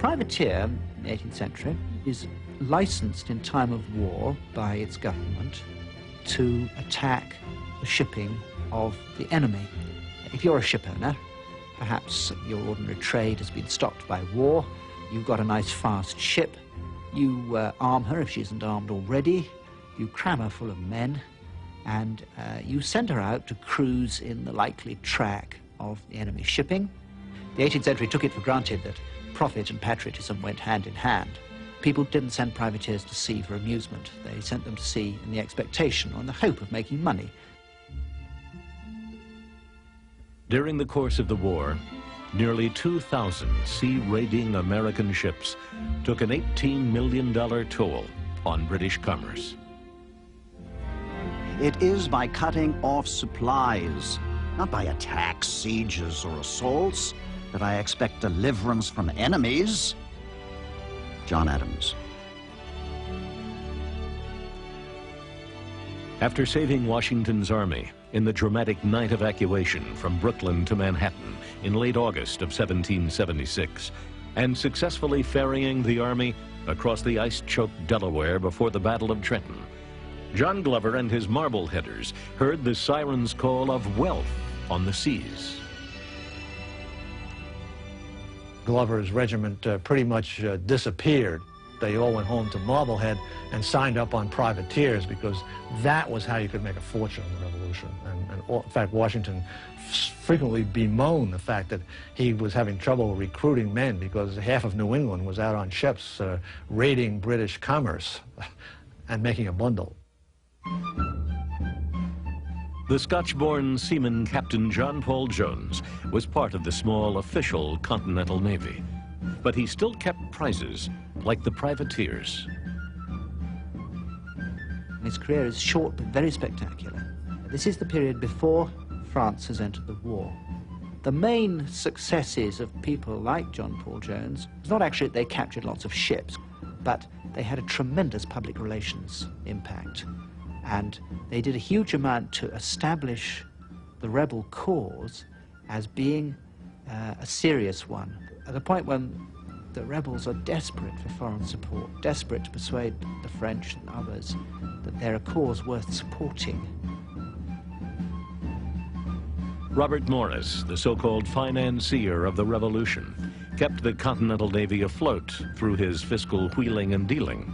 privateer in the 18th century is licensed in time of war by its government to attack the shipping of the enemy. If you're a ship owner, perhaps your ordinary trade has been stopped by war, you've got a nice fast ship, you arm her if she isn't armed already, you cram her full of men, and you send her out to cruise in the likely track of the enemy shipping. The 18th century took it for granted that profit and patriotism went hand in hand. People didn't send privateers to sea for amusement. They sent them to sea in the expectation or in the hope of making money. During the course of the war, nearly 2,000 sea-raiding American ships took an $18 million toll on British commerce. It is by cutting off supplies, not by attacks, sieges, or assaults, that I expect deliverance from enemies. John Adams. After saving Washington's army in the dramatic night evacuation from Brooklyn to Manhattan in late August of 1776, and successfully ferrying the army across the ice-choked Delaware before the Battle of Trenton, John Glover and his Marbleheaders heard the siren's call of wealth on the seas. Glover's regiment pretty much disappeared. They all went home to Marblehead and signed up on privateers because that was how you could make a fortune in the Revolution. In fact, Washington frequently bemoaned the fact that he was having trouble recruiting men because half of New England was out on ships raiding British commerce and making a bundle. The Scotch-born seaman Captain John Paul Jones was part of the small official Continental Navy, but he still kept prizes like the privateers. His career is short but very spectacular. This is the period before France has entered the war. The main successes of people like John Paul Jones was not actually that they captured lots of ships, but they had a tremendous public relations impact. And they did a huge amount to establish the rebel cause as being a serious one, at a point when the rebels are desperate for foreign support, desperate to persuade the French and others that they're a cause worth supporting. Robert Morris, the so-called financier of the Revolution, kept the Continental Navy afloat through his fiscal wheeling and dealing.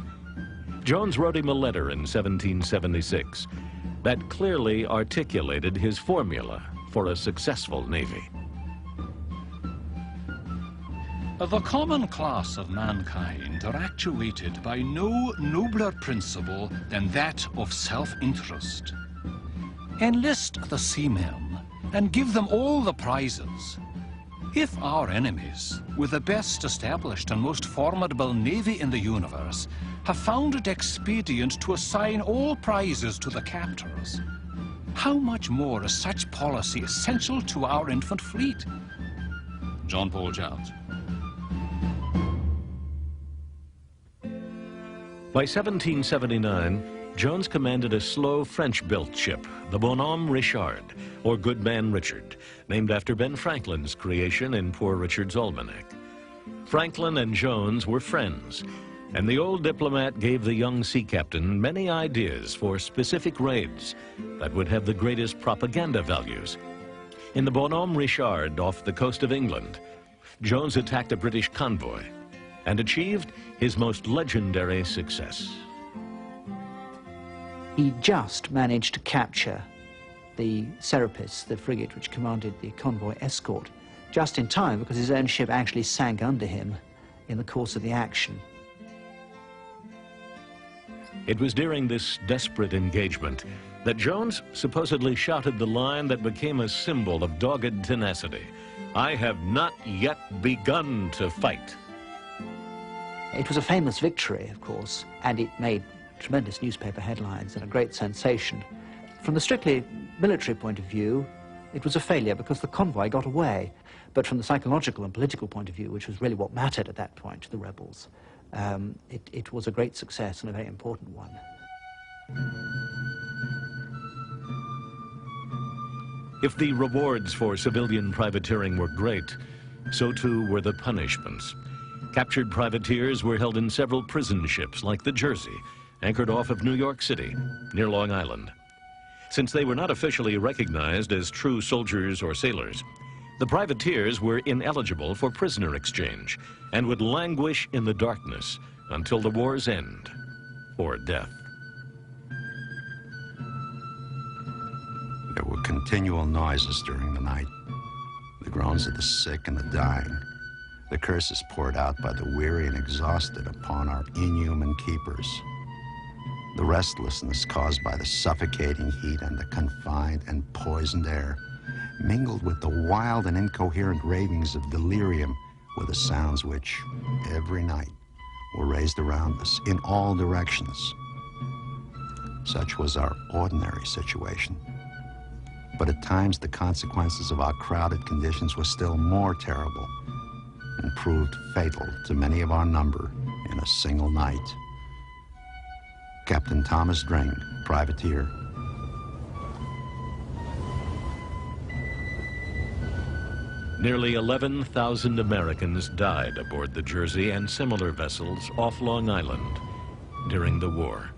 Jones wrote him a letter in 1776 that clearly articulated his formula for a successful navy. The common class of mankind are actuated by no nobler principle than that of self-interest. Enlist the seamen and give them all the prizes. If our enemies, with the best established and most formidable navy in the universe, have found it expedient to assign all prizes to the captors, how much more is such policy essential to our infant fleet? John Paul Jones. By 1779, Jones commanded a slow French-built ship, the Bonhomme Richard, or Goodman Richard, named after Ben Franklin's creation in Poor Richard's Almanac. Franklin and Jones were friends, and the old diplomat gave the young sea captain many ideas for specific raids that would have the greatest propaganda values. In the Bonhomme Richard off the coast of England, Jones attacked a British convoy and achieved his most legendary success. He just managed to capture the Serapis, the frigate which commanded the convoy escort, just in time because his own ship actually sank under him in the course of the action. It was during this desperate engagement that Jones supposedly shouted the line that became a symbol of dogged tenacity: "I have not yet begun to fight." It was a famous victory, of course, and it made tremendous newspaper headlines and a great sensation. From the strictly military point of view, it was a failure because the convoy got away. But from the psychological and political point of view, which was really what mattered at that point to the rebels, it was a great success and a very important one. If the rewards for civilian privateering were great, so too were the punishments. Captured privateers were held in several prison ships like the Jersey, anchored off of New York City, near Long Island. Since they were not officially recognized as true soldiers or sailors, the privateers were ineligible for prisoner exchange and would languish in the darkness until the war's end or death. There were continual noises during the night, the groans of the sick and the dying, the curses poured out by the weary and exhausted upon our inhuman keepers, the restlessness caused by the suffocating heat and the confined and poisoned air, mingled with the wild and incoherent ravings of delirium, were the sounds which, every night, were raised around us in all directions. Such was our ordinary situation. But at times the consequences of our crowded conditions were still more terrible and proved fatal to many of our number in a single night. Captain Thomas Dring, privateer. Nearly 11,000 Americans died aboard the Jersey and similar vessels off Long Island during the war.